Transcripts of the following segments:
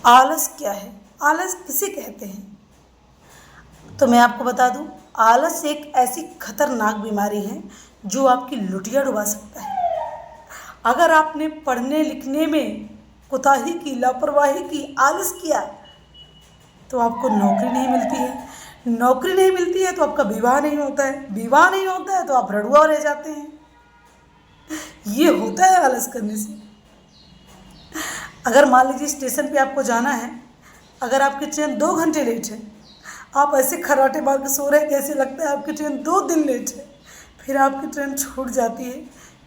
आलस क्या है? आलस किसे कहते हैं? तो मैं आपको बता दूं, आलस एक ऐसी खतरनाक बीमारी है जो आपकी लुटिया डुबा सकता है। अगर आपने पढ़ने लिखने में कोताही की, लापरवाही की, आलस किया तो आपको नौकरी नहीं मिलती है। नौकरी नहीं मिलती है तो आपका विवाह नहीं होता है। विवाह नहीं होता है तो आप रड़ुआ रह जाते हैं। ये होता है आलस करने से। अगर मान लीजिए स्टेशन पे आपको जाना है, अगर आपकी ट्रेन 2 घंटे लेट है, आप ऐसे खर्राटे मार के सो रहे हैं जैसे लगता है आपकी ट्रेन 2 दिन लेट है, फिर आपकी ट्रेन छूट जाती है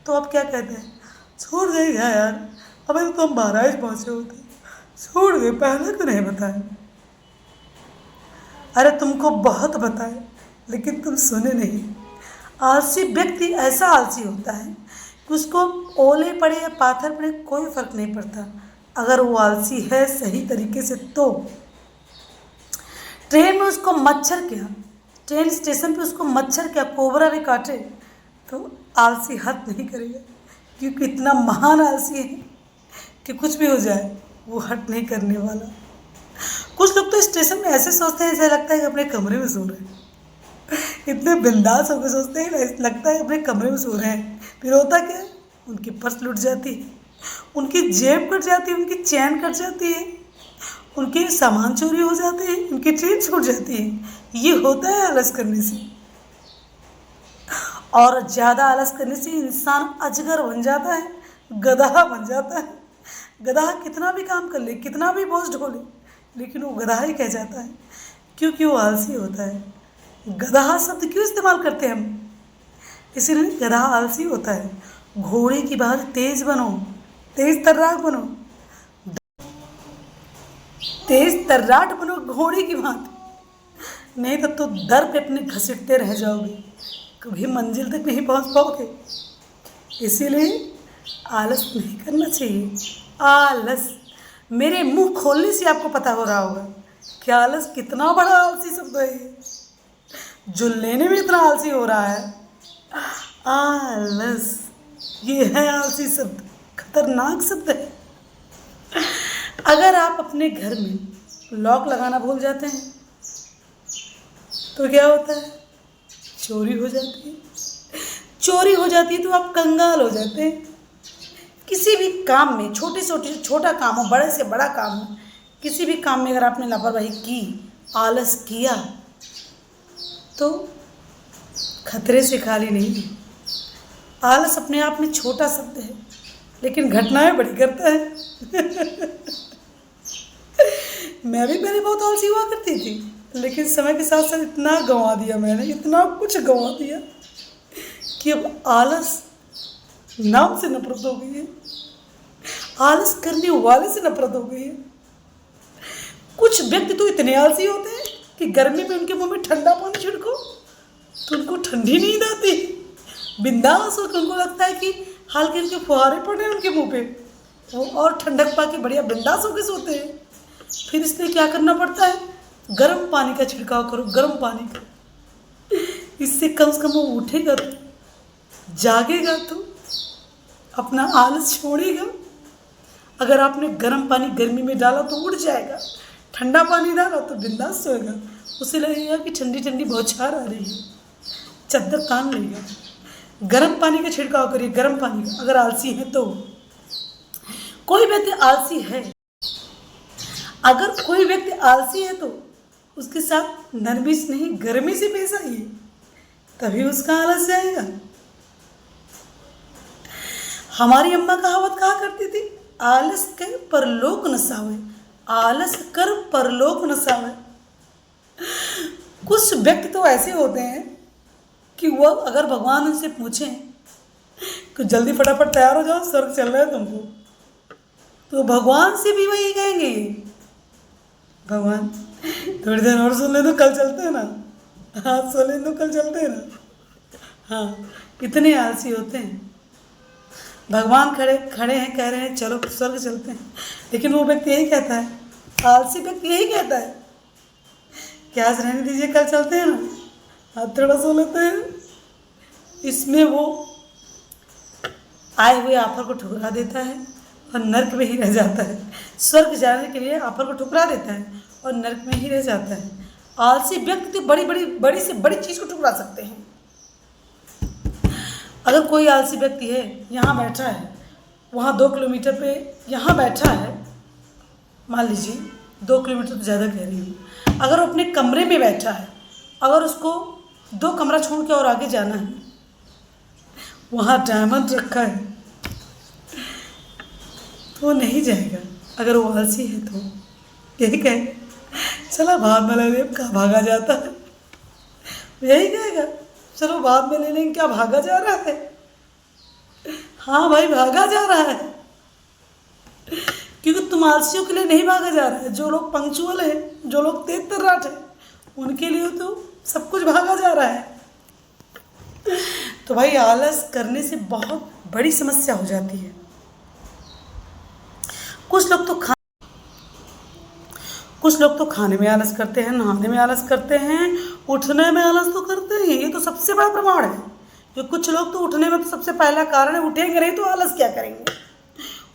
तो आप क्या कहते हैं? छूट गई है यार, अबे तो हम महाराज पहुँचे होते, छूट गए, पहले क्यों नहीं बताया? अरे तुमको बहुत बताए लेकिन तुम सुने नहीं। आलसी व्यक्ति ऐसा आलसी होता है कि उसको ओले पड़े या पाथर पड़े कोई फर्क नहीं पड़ता। अगर वो आलसी है सही तरीके से तो ट्रेन में उसको मच्छर क्या, ट्रेन स्टेशन पे उसको मच्छर क्या, कोबरा भी काटे तो आलसी हट नहीं करेगा, क्योंकि इतना महान आलसी है कि कुछ भी हो जाए वो हट नहीं करने वाला। कुछ लोग तो स्टेशन में ऐसे सोचते हैं, ऐसा लगता है कि अपने कमरे में सो रहे हैं। इतने बिंदास होकर सोचते हैं, लगता है अपने कमरे में सो रहे हैं। फिर होता क्या है, उनकी पर्स लुट जाती है, उनकी जेब कट जाती है, उनकी चैन कट जाती है, उनके सामान चोरी हो जाते हैं, उनकी ट्रेन छूट जाती है। ये होता है आलस करने से। और ज़्यादा आलस करने से इंसान अजगर बन जाता है, गधा बन जाता है। गधा कितना भी काम कर ले, कितना भी बोझ ढो ले, लेकिन वो गधा ही कह जाता है, क्योंकि वो आलसी होता है। गधा शब्द क्यों इस्तेमाल करते हैं हम? इसीलिए गधा आलसी होता है। घोड़े की भांति तेज बनो, तेज तर्राक बनो, तेज तर्राट बनो घोड़े की भांति, नहीं तो दर पे अपने घसीटते रह जाओगे, कभी मंजिल तक नहीं पहुंच पाओगे। इसीलिए आलस नहीं करना चाहिए। आलस, मेरे मुंह खोलने से आपको पता हो रहा होगा कि आलस कितना बड़ा आलसी शब्द है ये, जो लेने में इतना आलसी हो रहा है। आलस, ये है आलसी शब्द, खतरनाक शब्द है। अगर आप अपने घर में लॉक लगाना भूल जाते हैं तो क्या होता है? चोरी हो जाती है। चोरी हो जाती है तो आप कंगाल हो जाते हैं। किसी भी काम में, छोटा काम हो, बड़े से बड़ा काम हो, किसी भी काम में अगर आपने लापरवाही की, आलस किया, तो खतरे से खाली नहीं है। आलस अपने आप में छोटा शब्द है, लेकिन घटनाएं बड़ी करता है। मैं भी पहले बहुत आलसी हुआ करती थी, लेकिन समय के साथ साथ इतना गंवा दिया मैंने, इतना कुछ गंवा दिया कि अब आलस नाम से नफरत हो गई है, आलस करने वाले से नफरत हो गई है। कुछ व्यक्ति तो इतने आलसी होते हैं कि गर्मी में उनके मुंह में ठंडा पानी छिड़को तो उनको ठंडी नींद आती, बिंदास होकर उनको लगता है कि हल्के हल्के फुहारे पड़ रहे हैं उनके मुंह पे, वो और ठंडक पा के बढ़िया बिंदास होकर सोते हैं। फिर इसलिए क्या करना पड़ता है? गर्म पानी का छिड़काव करो, गर्म पानी का। इससे कम से कम वो उठेगा तो, जागेगा तो, अपना आलस छोड़ेगा। अगर आपने गर्म पानी गर्मी में डाला तो उठ जाएगा, ठंडा पानी डाला तो बिंदास सोएगा। उसे लगेगा कि ठंडी ठंडी बौछार आ रही है, चद्दर तान लेगा। गर्म पानी का छिड़काव करिए, गर्म पानी का। अगर आलसी है तो, कोई व्यक्ति आलसी है, अगर कोई व्यक्ति आलसी है तो उसके साथ नरमी से नहीं गर्मी से पेश आइए, तभी उसका आलस जाएगा। हमारी अम्मा कहावत कहा करती थी, आलस कर परलोक न सावे, आलस कर परलोक न सावे। कुछ व्यक्ति तो ऐसे होते हैं कि वह अगर भगवान उनसे पूछें कि जल्दी फटाफट तैयार हो जाओ, स्वर्ग चल रहा है तुमको, तो भगवान से भी वही कहेंगे, भगवान थोड़ी देर और सुन ले तो कल चलते हैं ना, हाँ सो ले तो कल चलते हैं ना। हाँ, इतने आलसी होते हैं। भगवान खड़े खड़े हैं, कह रहे हैं चलो स्वर्ग चलते हैं, लेकिन वो व्यक्ति यही कहता है, आलसी व्यक्ति यही कहता है कि आज रहने दीजिए, कल चलते हैं ना, आज थोड़ा सो लेते हैं। इसमें वो आए हुए ऑफर को ठुकरा देता है, और नर्क में ही रह जाता है। स्वर्ग जाने के लिए ऑफर को ठुकरा देता है और नर्क में ही रह जाता है। आलसी व्यक्ति तो बड़ी से बड़ी चीज़ को ठुकरा सकते हैं। अगर कोई आलसी व्यक्ति है, यहाँ बैठा है, वहाँ 2 किलोमीटर पे यहाँ बैठा है, मान लीजिए 2 किलोमीटर तो ज़्यादा कह रही हूँ, अगर वो अपने कमरे में बैठा है, अगर उसको 2 कमरा छोड़ के और आगे जाना है, वहाँ डायमंड रखा है, तो वो नहीं जाएगा। अगर वो आलसी है तो यही कहेगा चलो बाद में ले लें, कहाँ भागा जाता है, यही कहेगा चलो बाद में ले लेंगे, क्या भागा जा रहा है। हाँ भाई, भागा जा रहा है, क्योंकि तुम आलसियों के लिए नहीं भागा जा रहा है। जो लोग पंक्चुअल हैं, जो लोग तेज तर्राट हैं, उनके लिए तो सब कुछ भागा जा रहा है। तो भाई आलस करने से बहुत बड़ी समस्या हो जाती है। कुछ लोग तो खाने में आलस करते हैं, नहाने में आलस करते हैं, उठने में आलस तो करते हैं। ये तो सबसे बड़ा प्रमाण है। जो कुछ लोग तो उठने में तो सबसे पहला कारण है, उठेंगे नहीं तो आलस क्या करेंगे।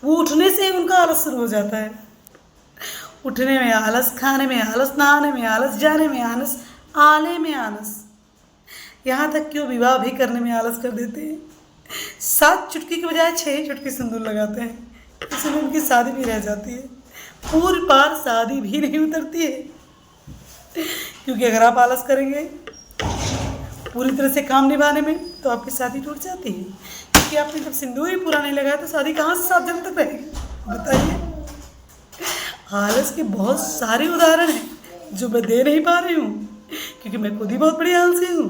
वो उठने से ही उनका आलस शुरू हो जाता है। उठने में आलस, खाने में आलस, नहाने में आलस, जाने में आलस, आने में आलस, यहाँ तक कि वो विवाह भी करने में आलस कर देते हैं। 7 चुटकी के बजाय 6 चुटकी सिंदूर लगाते हैं, इसलिए उनकी शादी भी रह जाती है। पूरी बार शादी भी नहीं उतरती है, क्योंकि अगर आप आलस करेंगे पूरी तरह से काम निभाने में तो आपकी शादी टूट जाती है। क्योंकि आपने जब सिंदूर ही पूरा नहीं लगाया तो शादी कहाँ से 7 दिन तक रहेगी, बताइए। आलस के बहुत सारे उदाहरण हैं जो मैं दे नहीं पा रही हूँ, क्योंकि मैं खुद ही बहुत बड़ी आलसी हूँ।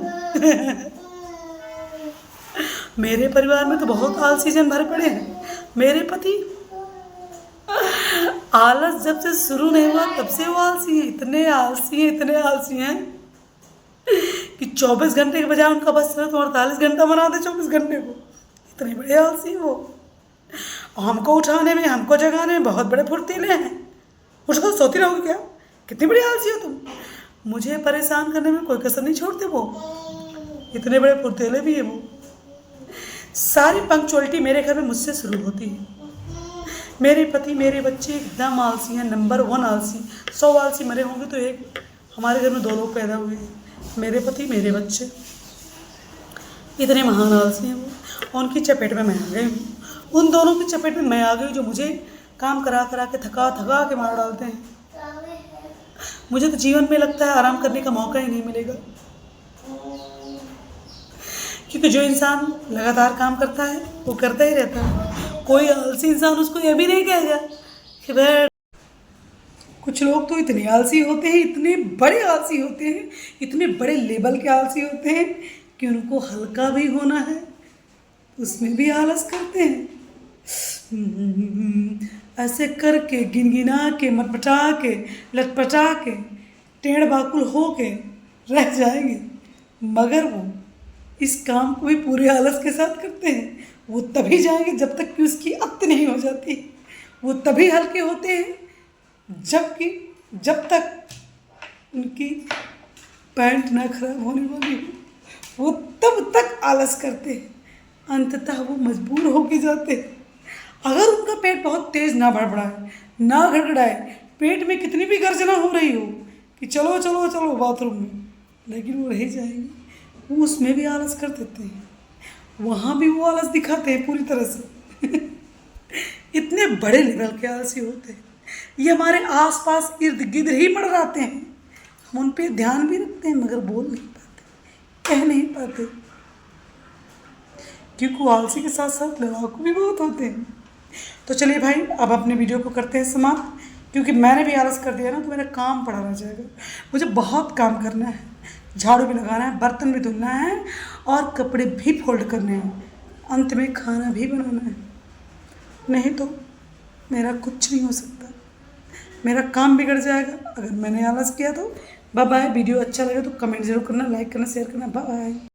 मेरे परिवार में तो बहुत आलसी जन भरे पड़े हैं। मेरे पति आलस जब से शुरू नहीं हुआ तब से वो आलसी हैं, इतने आलसी हैं कि 24 घंटे के बजाय उनका बस तो 48 घंटा बना दे 24 घंटे को। इतने बड़े आलसी हैं वो। और हमको उठाने में, हमको जगाने में बहुत बड़े फुर्तीले हैं। उसको सोती रहोगे क्या, कितनी बड़ी आलसी हो तुम। मुझे परेशान करने में कोई कसर नहीं छोड़ते वो, इतने बड़े फुर्तीले भी है वो। सारी पंक्चुअलिटी मेरे घर में मुझसे शुरू होती है। मेरे पति, मेरे बच्चे एकदम आलसी हैं, नंबर 1 आलसी। 100 आलसी मरे होंगे तो एक हमारे घर में 2 लोग पैदा हुए हैं, मेरे पति, मेरे बच्चे। इतने महान आलसी हैं वो। उनकी चपेट में मैं आ गई हूँ, उन दोनों की चपेट में मैं आ गई, जो मुझे काम करा के थका के मार डालते हैं। मुझे तो जीवन में लगता है आराम करने का मौका ही नहीं मिलेगा, क्योंकि जो इंसान लगातार काम करता है वो करता ही रहता है। कोई आलसी इंसान उसको ये भी नहीं कहेगा कि भाई। कुछ लोग तो इतने आलसी होते हैं, इतने बड़े आलसी होते हैं, इतने बड़े लेवल के आलसी होते हैं कि उनको हल्का भी होना है उसमें भी आलस करते हैं। ऐसे करके गिनगिना के, मटपटा के, लटपटा के, टेढ़ बाकुल हो के रह जाएंगे, मगर वो इस काम को भी पूरे आलस के साथ करते हैं। वो तभी जाएंगे जब तक कि उसकी अत्त नहीं हो जाती। वो तभी हल्के होते हैं जब तक उनकी पैंट ना खराब होने वाली हो, वो तब तक आलस करते हैं। अंततः वो मजबूर होके जाते हैं। अगर उनका पेट बहुत तेज़ ना बड़बड़ाए, ना गड़गड़ाए, पेट में कितनी भी गर्जना हो रही हो कि चलो चलो चलो बाथरूम में, लेकिन वो रह जाएंगे, वो उसमें भी आलस कर देते हैं। वहाँ भी वो आलस दिखाते हैं पूरी तरह से। इतने बड़े लेवल के आलसी होते हैं। ये हमारे आसपास इर्द गिर्द ही मंडराते हैं। हम उन पे ध्यान भी रखते हैं मगर बोल नहीं पाते, कह नहीं पाते, क्योंकि वो आलसी के साथ साथ लड़ाकू भी बहुत होते हैं। तो चलिए भाई, अब अपने वीडियो को करते हैं समाप्त, क्योंकि मैंने भी आलस कर दिया ना तो मेरा काम पड़ा रह जाएगा। मुझे बहुत काम करना है, झाड़ू भी लगाना है, बर्तन भी धुलना है और कपड़े भी फोल्ड करने हैं, अंत में खाना भी बनाना है। नहीं तो मेरा कुछ नहीं हो सकता, मेरा काम बिगड़ जाएगा अगर मैंने आलस किया तो। Bye bye. वीडियो अच्छा लगे तो कमेंट जरूर करना, लाइक करना, शेयर करना। बाय।